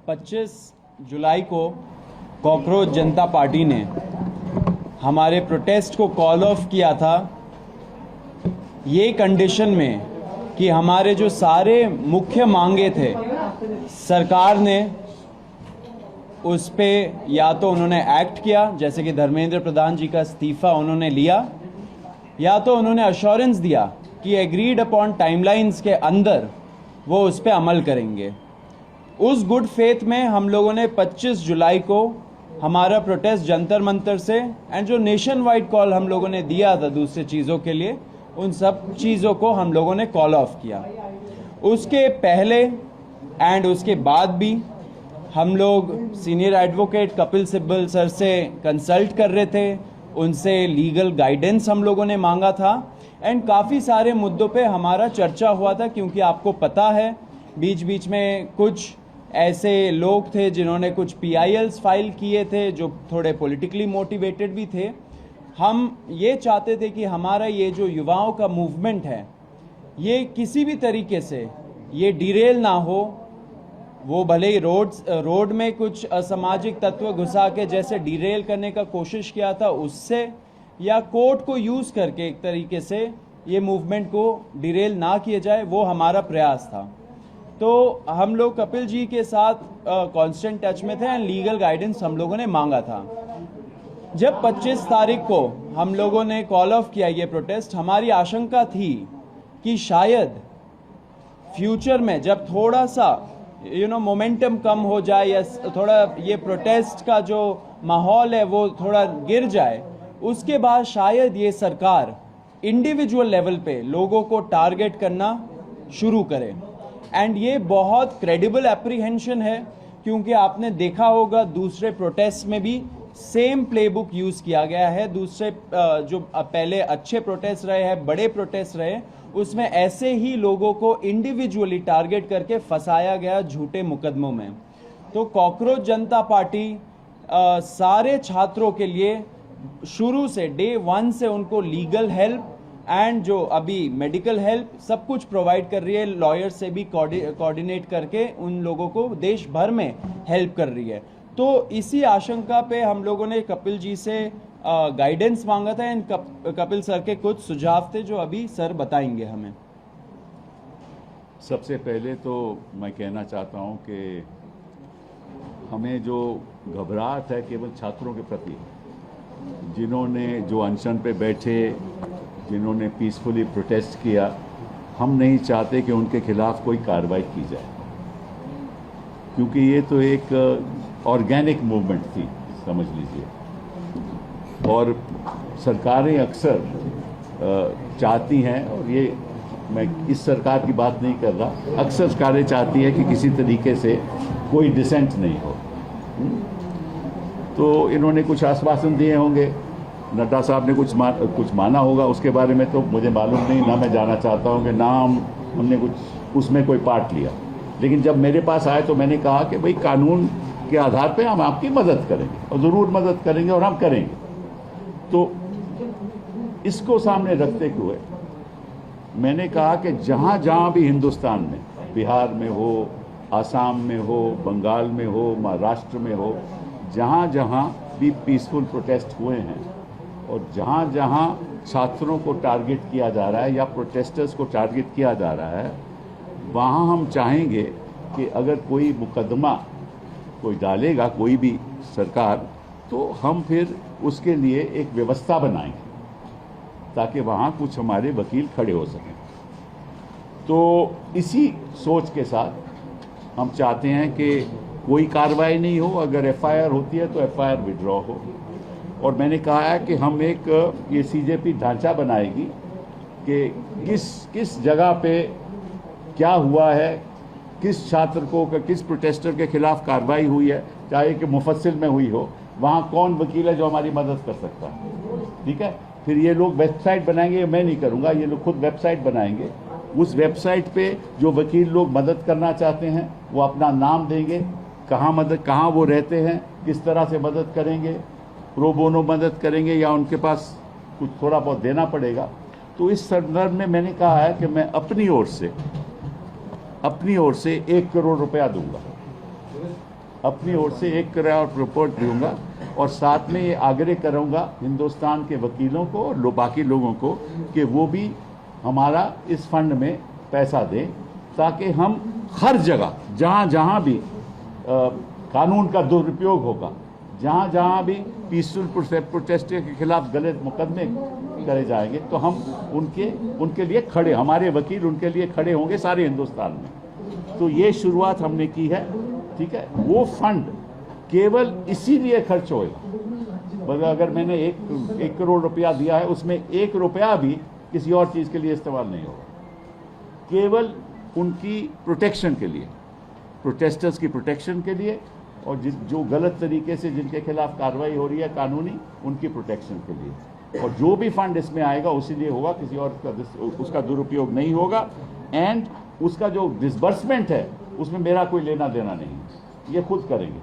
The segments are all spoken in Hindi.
25 जुलाई को कॉकरोच जनता पार्टी ने हमारे प्रोटेस्ट को कॉल ऑफ किया था ये कंडीशन में कि हमारे जो सारे मुख्य मांगे थे सरकार ने उस पे या तो उन्होंने एक्ट किया, जैसे कि धर्मेंद्र प्रधान जी का इस्तीफा उन्होंने लिया, या तो उन्होंने अश्योरेंस दिया कि एग्रीड अपॉन टाइमलाइंस के अंदर वो उस पे अमल करेंगे। उस गुड फेथ में हम लोगों ने 25 जुलाई को हमारा प्रोटेस्ट जंतर मंतर से एंड जो नेशन वाइड कॉल हम लोगों ने दिया था दूसरी चीज़ों के लिए, उन सब चीज़ों को हम लोगों ने कॉल ऑफ किया। उसके पहले एंड उसके बाद भी हम लोग senior advocate Kapil Sibal sir से कंसल्ट कर रहे थे, उनसे लीगल गाइडेंस हम लोगों ने मांगा था एंड काफ़ी सारे मुद्दों पे हमारा चर्चा हुआ था, क्योंकि आपको पता है बीच बीच में कुछ ऐसे लोग थे जिन्होंने कुछ PILs फाइल किए थे जो थोड़े पॉलिटिकली मोटिवेटेड भी थे। हम ये चाहते थे कि हमारा ये जो युवाओं का मूवमेंट है ये किसी भी तरीके से ये डिरेल ना हो। वो भले ही रोड में कुछ असामाजिक तत्व घुसा के जैसे डिरेल करने का कोशिश किया था उससे, या कोर्ट को यूज़ करके एक तरीके से ये मूवमेंट को डिरेल ना किया जाए, वो हमारा प्रयास था। तो हम लोग कपिल जी के साथ कांस्टेंट टच में थे एंड लीगल गाइडेंस हम लोगों ने मांगा था। जब 25 तारीख को हम लोगों ने कॉल ऑफ किया ये प्रोटेस्ट, हमारी आशंका थी कि शायद फ्यूचर में जब थोड़ा सा मोमेंटम कम हो जाए या थोड़ा ये प्रोटेस्ट का जो माहौल है वो थोड़ा गिर जाए, उसके बाद शायद ये सरकार इंडिविजुअल लेवल पे लोगों को टारगेट करना शुरू करे। एंड ये बहुत क्रेडिबल एप्रीहेंशन है, क्योंकि आपने देखा होगा दूसरे प्रोटेस्ट में भी सेम प्लेबुक यूज़ किया गया है। दूसरे जो पहले अच्छे प्रोटेस्ट रहे हैं, बड़े प्रोटेस्ट रहे, उसमें ऐसे ही लोगों को इंडिविजुअली टारगेट करके फंसाया गया झूठे मुकदमों में। तो कॉकरोच जनता पार्टी सारे छात्रों के लिए शुरू से डे 1 से उनको लीगल हेल्प एंड जो अभी मेडिकल हेल्प सब कुछ प्रोवाइड कर रही है। लॉयर से भी कोऑर्डिनेट करके उन लोगों को देश भर में हेल्प कर रही है। तो इसी आशंका पे हम लोगों ने कपिल जी से गाइडेंस मांगा था एंड कपिल सर के कुछ सुझाव थे जो अभी सर बताएंगे हमें। सबसे पहले तो मैं कहना चाहता हूं कि हमें जो घबराहट है केवल छात्रों के प्रति, जिन्होंने जो अनशन पे बैठे, जिन्होंने पीसफुली प्रोटेस्ट किया, हम नहीं चाहते कि उनके खिलाफ कोई कार्रवाई की जाए, क्योंकि ये तो एक ऑर्गेनिक मूवमेंट थी, समझ लीजिए। और सरकारें अक्सर चाहती हैं, और ये मैं इस सरकार की बात नहीं कर रहा, अक्सर सरकारें चाहती हैं कि किसी तरीके से कोई डिसेंट नहीं हो। तो इन्होंने कुछ आश्वासन दिए होंगे, नड्डा साहब ने कुछ माना होगा, उसके बारे में तो मुझे मालूम नहीं, ना मैं जाना चाहता हूँ कि ना हमने कुछ उसमें कोई पार्ट लिया। लेकिन जब मेरे पास आए तो मैंने कहा कि भाई कानून के आधार पे हम आपकी मदद करेंगे, और ज़रूर मदद करेंगे, और हम करेंगे। तो इसको सामने रखते हुए मैंने कहा कि जहाँ जहाँ भी हिंदुस्तान में, बिहार में हो, आसाम में हो, बंगाल में हो, महाराष्ट्र में हो, जहाँ जहाँ भी पीसफुल प्रोटेस्ट हुए हैं और जहाँ जहाँ छात्रों को टारगेट किया जा रहा है या प्रोटेस्टर्स को टारगेट किया जा रहा है, वहाँ हम चाहेंगे कि अगर कोई मुकदमा कोई डालेगा कोई भी सरकार, तो हम फिर उसके लिए एक व्यवस्था बनाएंगे ताकि वहाँ कुछ हमारे वकील खड़े हो सकें। तो इसी सोच के साथ हम चाहते हैं कि कोई कार्रवाई नहीं हो, अगर FIR होती है तो FIR विड्रॉ हो। और मैंने कहा है कि हम एक ये CJP ढांचा बनाएगी कि किस जगह पे क्या हुआ है, किस छात्र को, किस प्रोटेस्टर के खिलाफ कार्रवाई हुई है, चाहे कि मुफस्सिल में हुई हो, वहाँ कौन वकील है जो हमारी मदद कर सकता है। ठीक है, फिर ये लोग वेबसाइट बनाएंगे, मैं नहीं करूँगा, ये लोग खुद वेबसाइट बनाएंगे। उस वेबसाइट पे जो वकील लोग मदद करना चाहते हैं वो अपना नाम देंगे, कहाँ वो रहते हैं, किस तरह से मदद करेंगे, प्रो बोनो मदद करेंगे या उनके पास कुछ थोड़ा बहुत देना पड़ेगा। तो इस संदर्भ में मैंने कहा है कि मैं अपनी ओर से अपनी ओर से 1 करोड़ रुपया दूंगा, अपनी ओर से 1 करोड़ रिपोर्ट दूंगा, और साथ में ये आग्रह करूंगा हिंदुस्तान के वकीलों को और बाकी लोगों को कि वो भी हमारा इस फंड में पैसा दें, ताकि हम हर जगह जहां जहां भी कानून का दुरुपयोग होगा, जहां जहां भी पीसफुल प्रोटेस्ट के खिलाफ गलत मुकदमे करे जाएंगे, तो हम उनके लिए खड़े, हमारे वकील उनके लिए खड़े होंगे सारे हिंदुस्तान में। तो ये शुरुआत हमने की है, ठीक है। वो फंड केवल इसीलिए खर्च होएगा, मतलब अगर मैंने 1 करोड़ रुपया दिया है, उसमें 1 रुपया भी किसी और चीज़ के लिए इस्तेमाल नहीं होगा, केवल उनकी प्रोटेक्शन के लिए, प्रोटेस्टर्स की प्रोटेक्शन के लिए, और जो गलत तरीके से जिनके खिलाफ कार्रवाई हो रही है कानूनी, उनकी प्रोटेक्शन के लिए। और जो भी फंड इसमें आएगा उसी लिए होगा, किसी और उसका दुरुपयोग नहीं होगा। एंड उसका जो डिसबर्समेंट है उसमें मेरा कोई लेना देना नहीं है, ये खुद करेंगे।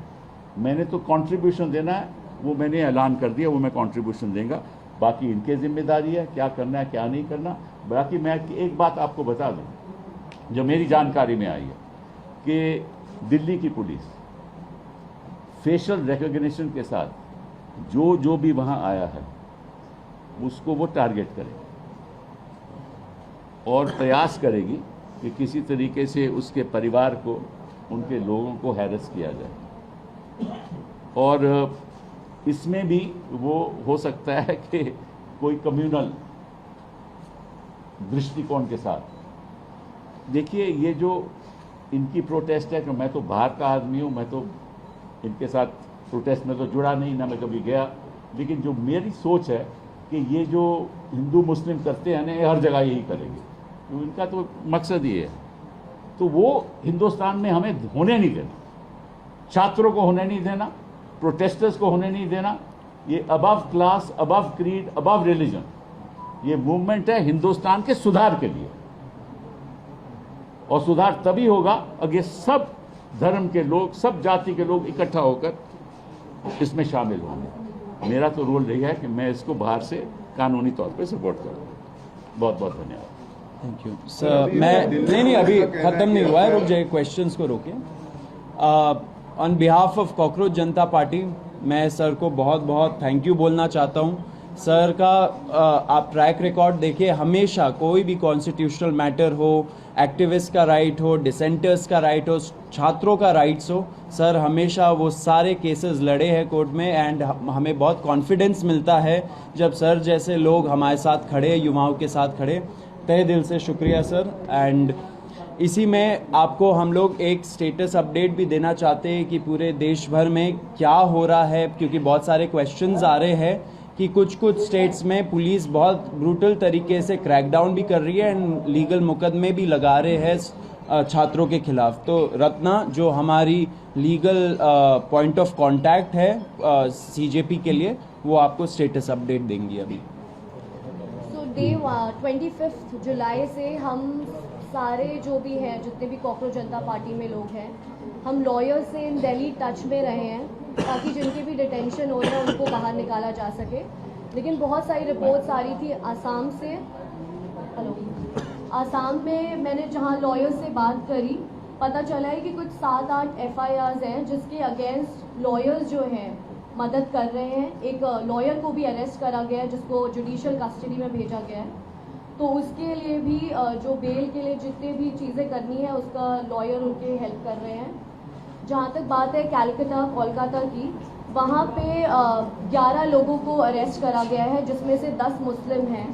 मैंने तो कंट्रीब्यूशन देना है, वो मैंने ऐलान कर दिया, वो मैं कंट्रीब्यूशन देंगे, बाकी इनके जिम्मेदारी है क्या करना है क्या नहीं करना। बाकी मैं एक बात आपको बता दूं जो मेरी जानकारी में आई है कि दिल्ली की पुलिस फेशियल रिकॉग्निशन के साथ जो भी वहां आया है उसको वो टारगेट करेगी और प्रयास करेगी कि किसी तरीके से उसके परिवार को, उनके लोगों को हैरेस किया जाए। और इसमें भी वो हो सकता है कि कोई कम्युनल दृष्टिकोण के साथ। देखिए, ये जो इनकी प्रोटेस्ट है, कि मैं तो बाहर का आदमी हूँ, मैं तो इनके साथ प्रोटेस्ट में तो जुड़ा नहीं, ना मैं कभी गया, लेकिन जो मेरी सोच है कि ये जो हिंदू मुस्लिम करते हैं ना, ये हर जगह यही करेंगे, तो इनका तो मकसद ये है। तो वो हिंदुस्तान में हमें होने नहीं देना, छात्रों को होने नहीं देना, प्रोटेस्टर्स को होने नहीं देना। ये above class, above creed, above religion, ये मूवमेंट है हिंदुस्तान के सुधार के लिए, और सुधार तभी होगा अगर सब धर्म के लोग, सब जाति के लोग इकट्ठा होकर इसमें शामिल होंगे। मेरा तो रोल रही है कि मैं इसको बाहर से कानूनी तौर पे सपोर्ट करूँ। बहुत बहुत धन्यवाद। Thank you sir. मैं नहीं अभी ख़त्म नहीं हुआ है, रुक जाइए, क्वेश्चंस को रोकिए। On behalf of cockroach Janata party मैं सर को बहुत बहुत थैंक यू बोलना चाहता हूँ। सर का आप ट्रैक रिकॉर्ड देखिए, हमेशा कोई भी कॉन्स्टिट्यूशनल मैटर हो, एक्टिविस्ट का राइट हो, डिसेंटर्स का राइट हो, छात्रों का राइट्स हो, सर हमेशा वो सारे केसेस लड़े हैं कोर्ट में। एंड हमें बहुत कॉन्फिडेंस मिलता है जब सर जैसे लोग हमारे साथ खड़े, युवाओं के साथ खड़े। तहे दिल से शुक्रिया सर। एंड इसी में आपको हम लोग एक स्टेटस अपडेट भी देना चाहते हैं कि पूरे देश भर में क्या हो रहा है, क्योंकि बहुत सारे क्वेश्चंस आ रहे हैं कि कुछ स्टेट्स में पुलिस बहुत ब्रूटल तरीके से क्रैकडाउन भी कर रही है एंड लीगल मुकदमे भी लगा रहे हैं छात्रों के खिलाफ। तो रत्ना, जो हमारी लीगल पॉइंट ऑफ कांटेक्ट है सीजेपी के लिए, वो आपको स्टेटस अपडेट देंगी अभी। डे 25 जुलाई से हम सारे जो भी हैं, जितने भी कॉकरोच जनता पार्टी में लोग हैं, हम लॉयर से इन दिल्ली टच में रहे हैं ताकि जिनके भी डिटेंशन हो रहा है उनको बाहर निकाला जा सके। लेकिन बहुत सारी रिपोर्ट्स आ रही थी आसाम से। हेलो, आसाम में मैंने जहाँ लॉयर से बात करी, पता चला है कि कुछ 7-8 FIRs हैं जिसके अगेंस्ट लॉयर्स जो हैं मदद कर रहे हैं। एक लॉयर को भी अरेस्ट करा गया है जिसको जुडिशियल कस्टडी में भेजा गया है। तो उसके लिए भी जो बेल के लिए जितने भी चीज़ें करनी है उसका लॉयर उनके हेल्प कर रहे हैं। जहाँ तक बात है कलकत्ता, कोलकाता की, वहाँ पे 11 लोगों को अरेस्ट करा गया है जिसमें से 10 मुस्लिम हैं।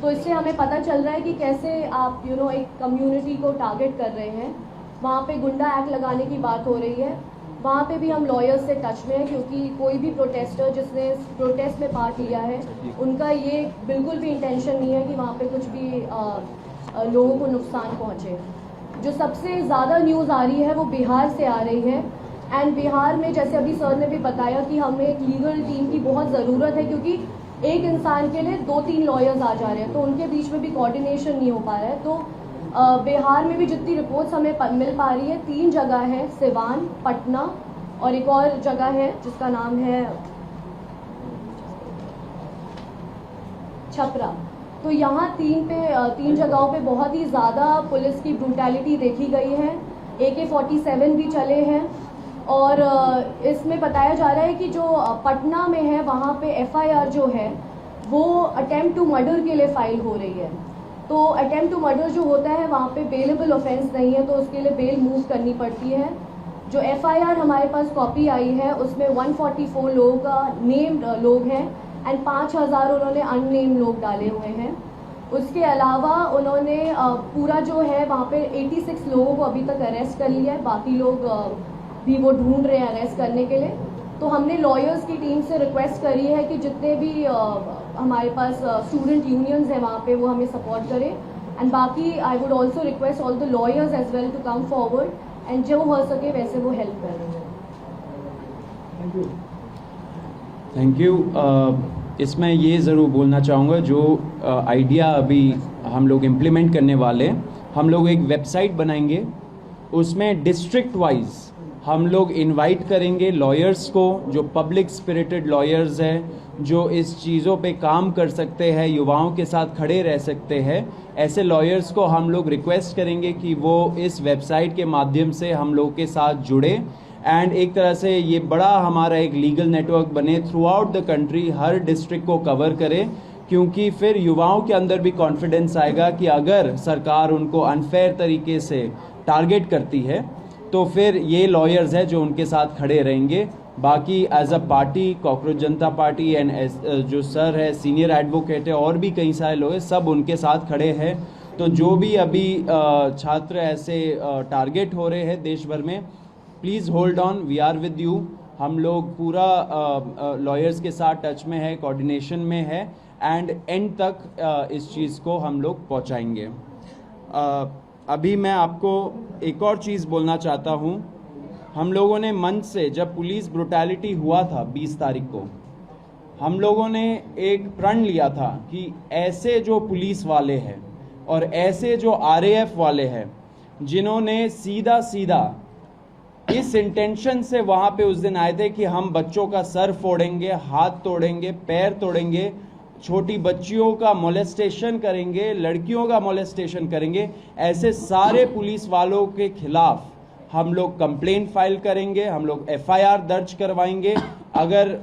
तो इससे हमें पता चल रहा है कि कैसे आप एक कम्युनिटी को टारगेट कर रहे हैं। वहाँ पे गुंडा एक्ट लगाने की बात हो रही है। वहाँ पे भी हम लॉयर्स से टच में हैं, क्योंकि कोई भी प्रोटेस्टर जिसने प्रोटेस्ट में पार्ट लिया है, उनका ये बिल्कुल भी इंटेंशन नहीं है कि वहाँ पे कुछ भी लोगों को नुकसान पहुँचे। जो सबसे ज़्यादा न्यूज़ आ रही है वो बिहार से आ रही है। एंड बिहार में जैसे अभी सर ने भी बताया कि हमें एक लीगल टीम की बहुत ज़रूरत है, क्योंकि एक इंसान के लिए 2-3 लॉयर्स आ जा रहे हैं, तो उनके बीच में भी कोऑर्डिनेशन नहीं हो पा रहा है। तो बिहार में भी जितनी रिपोर्ट्स हमें मिल पा रही है, 3 जगह है, सिवान, पटना और एक और जगह है जिसका नाम है छपरा। तो यहाँ तीन जगहों पे बहुत ही ज़्यादा पुलिस की ब्रूटैलिटी देखी गई है। AK-47 भी चले हैं और इसमें बताया जा रहा है कि जो पटना में है वहाँ पे FIR जो है वो अटेम्प्ट टू मर्डर के लिए फाइल हो रही है। तो अटेम्प्ट टू मर्डर जो होता है वहाँ पे बेलेबल ऑफेंस नहीं है, तो उसके लिए बेल मूव करनी पड़ती है। जो FIR हमारे पास कॉपी आई है उसमें 144 लोगों का नेम्ड लोग हैं एंड 5000 उन्होंने अननेम्ड लोग डाले हुए हैं। उसके अलावा उन्होंने पूरा जो है वहाँ पे 86 लोगों को अभी तक अरेस्ट कर लिया है, बाकी लोग भी वो ढूंढ रहे हैं अरेस्ट करने के लिए। तो हमने लॉयर्स की टीम से रिक्वेस्ट करी है कि जितने भी हमारे पास स्टूडेंट यूनियंस हैं वहाँ पे वो हमें सपोर्ट करें एंड बाकी I would also request all the lawyers as well to come forward and जो हो सके वैसे वो हेल्प करें। Thank you. इसमें ये ज़रूर बोलना चाहूँगा, जो आइडिया अभी हम लोग इम्प्लीमेंट करने वाले हैं, हम लोग एक वेबसाइट बनाएंगे, उसमें डिस्ट्रिक्ट वाइज हम लोग इनवाइट करेंगे लॉयर्स को, जो पब्लिक स्पिरिटेड लॉयर्स हैं, जो इस चीज़ों पे काम कर सकते हैं, युवाओं के साथ खड़े रह सकते हैं। ऐसे लॉयर्स को हम लोग रिक्वेस्ट करेंगे कि वो इस वेबसाइट के माध्यम से हम लोग के साथ जुड़े एंड एक तरह से ये बड़ा हमारा एक लीगल नेटवर्क बने, through out the country her district को कवर करे, क्योंकि फिर युवाओं के अंदर भी कॉन्फिडेंस आएगा कि अगर सरकार उनको अनफेयर तरीके से टारगेट करती है तो फिर ये लॉयर्स हैं जो उनके साथ खड़े रहेंगे। बाकी as a party cockroach Janata party and जो सर है सीनियर एडवोकेट है और भी कई सारे लोग हैं, सब उनके साथ खड़े हैं। तो जो भी अभी छात्र ऐसे टारगेट हो रहे हैं देश भर में, please hold on, we are with you. हम लोग पूरा लॉयर्स के साथ टच में है, कोऑर्डिनेशन में है एंड एंड तक इस चीज़ को हम लोग पहुंचाएंगे। अभी मैं आपको एक और चीज़ बोलना चाहता हूं। हम लोगों ने मंच से, जब पुलिस ब्रुटैलिटी हुआ था 20 तारीख को, हम लोगों ने एक प्रण लिया था कि ऐसे जो पुलिस वाले हैं और ऐसे जो RAF वाले हैं जिन्होंने सीधा सीधा इस इंटेंशन से वहाँ पे उस दिन आए थे कि हम बच्चों का सर फोड़ेंगे, हाथ तोड़ेंगे, पैर तोड़ेंगे, छोटी बच्चियों का मोलेस्टेशन करेंगे, लड़कियों का मोलेस्टेशन करेंगे, ऐसे सारे पुलिस वालों के खिलाफ हम लोग कंप्लेंट फाइल करेंगे, हम लोग FIR दर्ज करवाएंगे, अगर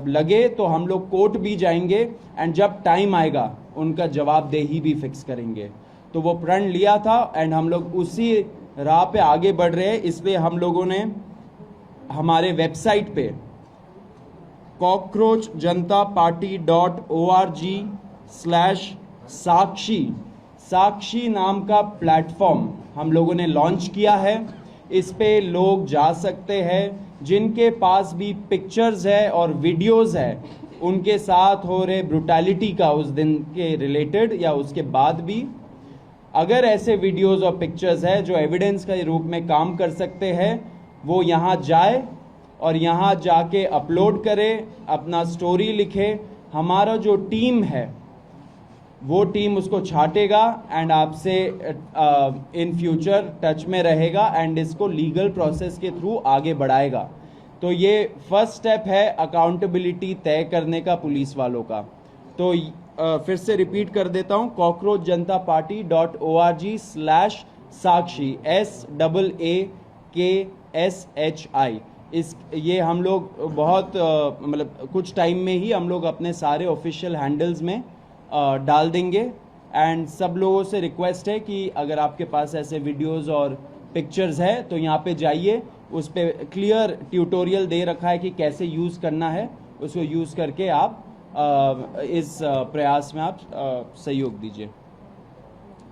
लगे तो हम लोग कोर्ट भी जाएंगे एंड जब टाइम आएगा उनका जवाबदेही भी फिक्स करेंगे। तो वो प्रण लिया था एंड हम लोग उसी राह पे आगे बढ़ रहे हैं। इसलिए हम लोगों ने हमारे वेबसाइट पे cockroachjantaparty.org/साक्षी नाम का प्लेटफॉर्म हम लोगों ने लॉन्च किया है। इस पे लोग जा सकते हैं, जिनके पास भी पिक्चर्स है और वीडियोस है उनके साथ हो रहे ब्रुटैलिटी का उस दिन के रिलेटेड या उसके बाद भी, अगर ऐसे वीडियोस और पिक्चर्स है जो एविडेंस के रूप में काम कर सकते हैं, वो यहाँ जाए और यहाँ जाके अपलोड करे, अपना स्टोरी लिखे। हमारा जो टीम है वो टीम उसको छाटेगा एंड आपसे इन फ्यूचर टच में रहेगा एंड इसको लीगल प्रोसेस के थ्रू आगे बढ़ाएगा। तो ये फर्स्ट स्टेप है अकाउंटेबिलिटी तय करने का पुलिस वालों का। तो फिर से रिपीट कर देता हूँ, cockroachjantaparty.org/साक्षी SAAKSHI। ये हम लोग बहुत मतलब कुछ टाइम में ही हम लोग अपने सारे ऑफिशियल हैंडल्स में डाल देंगे एंड सब लोगों से रिक्वेस्ट है कि अगर आपके पास ऐसे वीडियोस और पिक्चर्स है तो यहाँ पे जाइए, उस पे क्लियर ट्यूटोरियल दे रखा है कि कैसे यूज़ करना है, उसको यूज़ करके आप इस प्रयास में आप सहयोग दीजिए।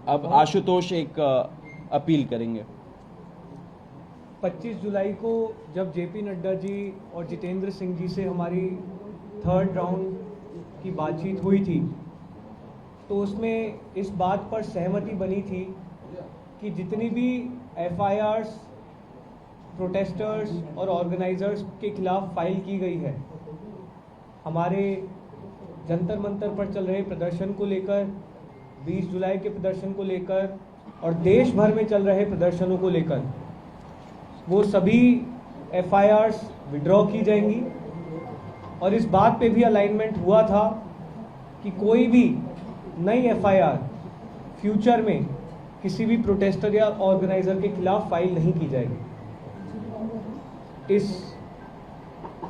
अब आशुतोष एक अपील करेंगे। 25 जुलाई को जब JP नड्डा जी और जितेंद्र सिंह जी से हमारी 3rd राउंड की बातचीत हुई थी तो उसमें इस बात पर सहमति बनी थी कि जितनी भी FIRs प्रोटेस्टर्स और ऑर्गेनाइजर्स के खिलाफ फाइल की गई है, हमारे जंतर मंतर पर चल रहे प्रदर्शन को लेकर, 20 जुलाई के प्रदर्शन को लेकर और देश भर में चल रहे प्रदर्शनों को लेकर, वो सभी FIRs विड्रॉ की जाएंगी। और इस बात पे भी अलाइनमेंट हुआ था कि कोई भी नई एफआईआर फ्यूचर में किसी भी प्रोटेस्टर या ऑर्गेनाइजर के खिलाफ फाइल नहीं की जाएगी।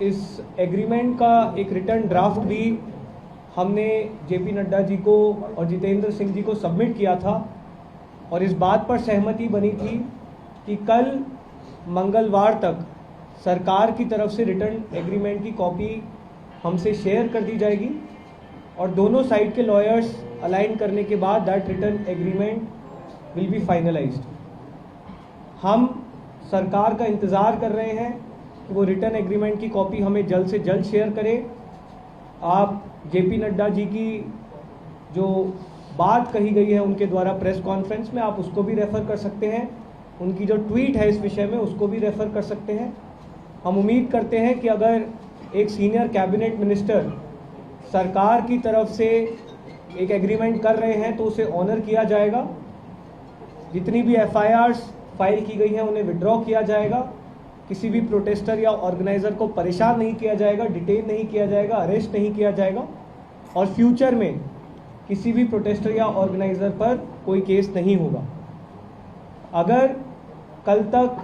इस एग्रीमेंट का एक रिटर्न ड्राफ्ट भी हमने जेपी नड्डा जी को और जितेंद्र सिंह जी को सबमिट किया था और इस बात पर सहमति बनी थी कि कल मंगलवार तक सरकार की तरफ से रिटर्न एग्रीमेंट की कॉपी हमसे शेयर कर दी जाएगी और दोनों साइड के लॉयर्स अलाइन करने के बाद that return agreement will be finalised. हम सरकार का इंतज़ार कर रहे हैं कि वो रिटर्न एग्रीमेंट की कॉपी हमें जल्द से जल्द शेयर करें। आप जेपी नड्डा जी की जो बात कही गई है उनके द्वारा प्रेस कॉन्फ्रेंस में, आप उसको भी रेफ़र कर सकते हैं। उनकी जो ट्वीट है इस विषय में उसको भी रेफ़र कर सकते हैं। हम उम्मीद करते हैं कि अगर एक सीनियर कैबिनेट मिनिस्टर सरकार की तरफ से एक एग्रीमेंट कर रहे हैं तो उसे ऑनर किया जाएगा। जितनी भी एफआईआर्स फाइल की गई हैं उन्हें विड्रॉ किया जाएगा। किसी भी प्रोटेस्टर या ऑर्गेनाइज़र को परेशान नहीं किया जाएगा, डिटेन नहीं किया जाएगा, अरेस्ट नहीं किया जाएगा और फ्यूचर में किसी भी प्रोटेस्टर या ऑर्गेनाइज़र पर कोई केस नहीं होगा। अगर कल तक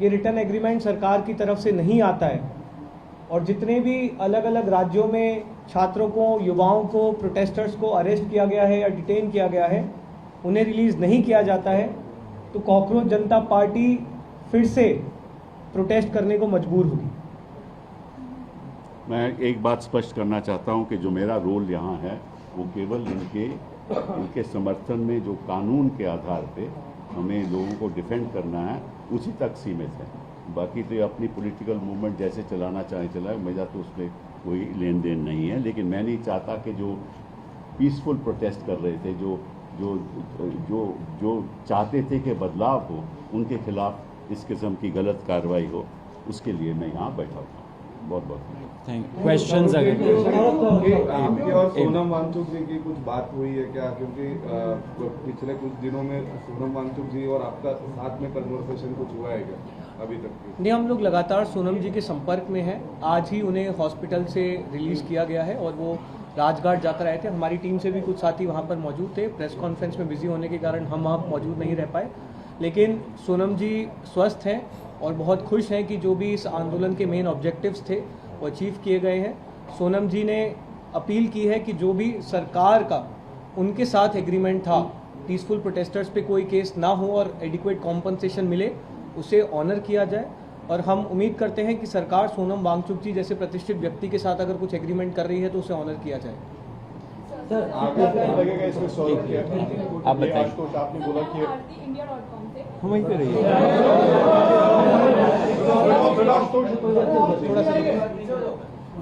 ये रिटर्न एग्रीमेंट सरकार की तरफ से नहीं आता है और जितने भी अलग अलग राज्यों में छात्रों को, युवाओं को, प्रोटेस्टर्स को अरेस्ट किया गया है या डिटेन किया गया है, उन्हें रिलीज़ नहीं किया जाता है तो कॉकरोच जनता पार्टी फिर से प्रोटेस्ट करने को मजबूर होगी। मैं एक बात स्पष्ट करना चाहता हूं कि जो मेरा रोल यहाँ है वो केवल इनके समर्थन में जो कानून के आधार पे हमें लोगों को डिफेंड करना है उसी तक सीमित है। बाकी तो अपनी पॉलिटिकल मूवमेंट जैसे चलाना चाहे चलाए, मेरा तो उसमें कोई लेन देन नहीं है। लेकिन मैं नहीं चाहता कि जो पीसफुल प्रोटेस्ट कर रहे थे, जो चाहते थे कि बदलाव हो, उनके खिलाफ इस किस्म की गलत कार्रवाई हो, उसके लिए मैं यहाँ बैठा हूँ। बहुत बहुत थैंक यू। क्वेश्चंस अगर आपकी और सोनम वांगचुक जी की कुछ बात हुई है क्या? क्योंकि पिछले कुछ दिनों में सोनम वांगचुक जी और आपका साथ में कन्वर्सेशन कुछ हुआ है क्या अभी तक की? नहीं, हम लोग लगातार सोनम जी के संपर्क में हैं। आज ही उन्हें हॉस्पिटल से रिलीज़ किया गया है और वो राजघाट जाकर आए थे। हमारी टीम से भी कुछ साथी वहाँ पर मौजूद थे। प्रेस कॉन्फ्रेंस में बिजी होने के कारण हम वहाँ मौजूद नहीं रह पाए, लेकिन सोनम जी स्वस्थ हैं और बहुत खुश हैं कि जो भी इस आंदोलन के मेन ऑब्जेक्टिव्स थे वो अचीव किए गए हैं। सोनम जी ने अपील की है कि जो भी सरकार का उनके साथ एग्रीमेंट था, पीसफुल प्रोटेस्टर्स पे कोई केस ना हो और एडिक्वेट कॉम्पनसेशन मिले, उसे ऑनर किया जाए। और हम उम्मीद करते हैं कि सरकार सोनम वांगचुक जी जैसे प्रतिष्ठित व्यक्ति के साथ अगर कुछ एग्रीमेंट कर रही है तो उसे ऑनर किया जाए। लगेगा इसमें सॉल्व किया? आप बताइए। आपने बोला कि हम वहीं पे रहिए।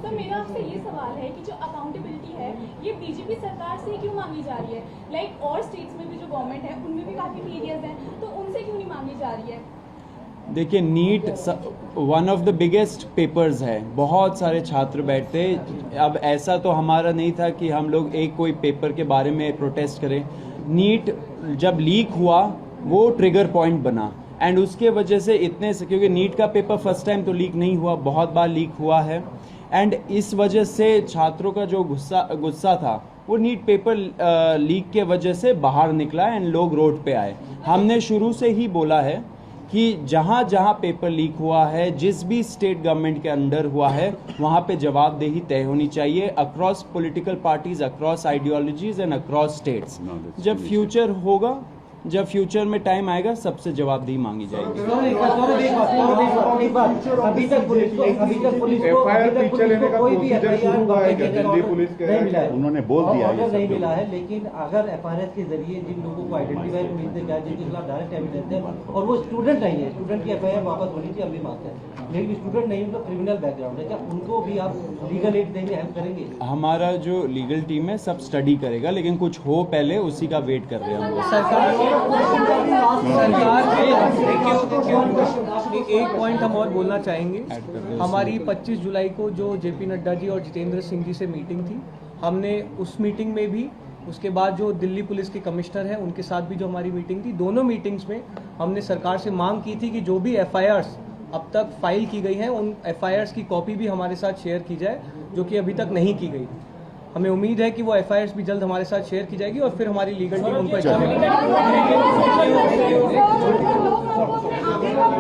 तो मेरा आपसे ये सवाल है कि जो अकाउंटेबिलिटी है ये बीजेपी सरकार से क्यों मांगी जा रही है? लाइक और स्टेट्स में भी जो गवर्नमेंट है उनमें भी काफी मीडियाज हैं, तो उनसे क्यों नहीं मांगी जा रही है? देखिए, NEET one of the biggest papers है, बहुत सारे छात्र बैठते। अब ऐसा तो हमारा नहीं था कि हम लोग एक कोई पेपर के बारे में प्रोटेस्ट करें। नीट जब लीक हुआ वो ट्रिगर पॉइंट बना एंड उसके वजह से इतने से, क्योंकि नीट का पेपर फर्स्ट टाइम तो लीक नहीं हुआ, बहुत बार लीक हुआ है एंड इस वजह से छात्रों का जो गुस्सा था वो नीट पेपर लीक के वजह से बाहर निकला एंड लोग रोड पे आए। हमने शुरू से ही बोला है कि जहाँ जहाँ पेपर लीक हुआ है, जिस भी स्टेट गवर्नमेंट के अंडर हुआ है, वहाँ पे जवाबदेही तय होनी चाहिए across political parties, across ideologies and across states. जब फ्यूचर होगा, जब फ्यूचर में टाइम आएगा, सबसे जवाबदेही मांगी जाएगी। अभी तक पुलिस को एफआईआर पिक्चर लेने का प्रोसीजर शुरू हुआ है क्या? दिल्ली पुलिस के उन्होंने बोल दिया ऑर्डर नहीं मिला है, लेकिन अगर एफआईआर के जरिए जिन लोगों को आइडेंटिफाई पुलिस ने किया, जिनके खिलाफ डायरेक्ट एविडेंस है और वो स्टूडेंट नहीं है, स्टूडेंट की एफआईआर वापस होनी चाहिए, अभी बात है, लेकिन स्टूडेंट नहीं, उनका क्रिमिनल बैकग्राउंड है, क्या उनको भी आप लीगल एड देंगे, हेल्प करेंगे? हमारा जो लीगल टीम है सब स्टडी करेगा, लेकिन कुछ हो पहले उसी का वेट कर रहे हैं हम लोग। एक पॉइंट हम और बोलना चाहेंगे। हमारी 25 जुलाई को जो जेपी नड्डा जी और जितेंद्र सिंह जी से मीटिंग थी, हमने उस मीटिंग में भी, उसके बाद जो दिल्ली पुलिस के कमिश्नर हैं उनके साथ भी जो हमारी मीटिंग थी, दोनों मीटिंग्स में हमने सरकार से मांग की थी कि जो भी एफआईआर्स अब तक फाइल की गई हैं उन एफआईआर्स की कॉपी भी हमारे साथ शेयर की जाए, जो कि अभी तक नहीं की गई। हमें उम्मीद है कि वो FIRs भी जल्द हमारे साथ शेयर की जाएगी और फिर हमारी लीगल टीम उनको चलिए। एग्जामिन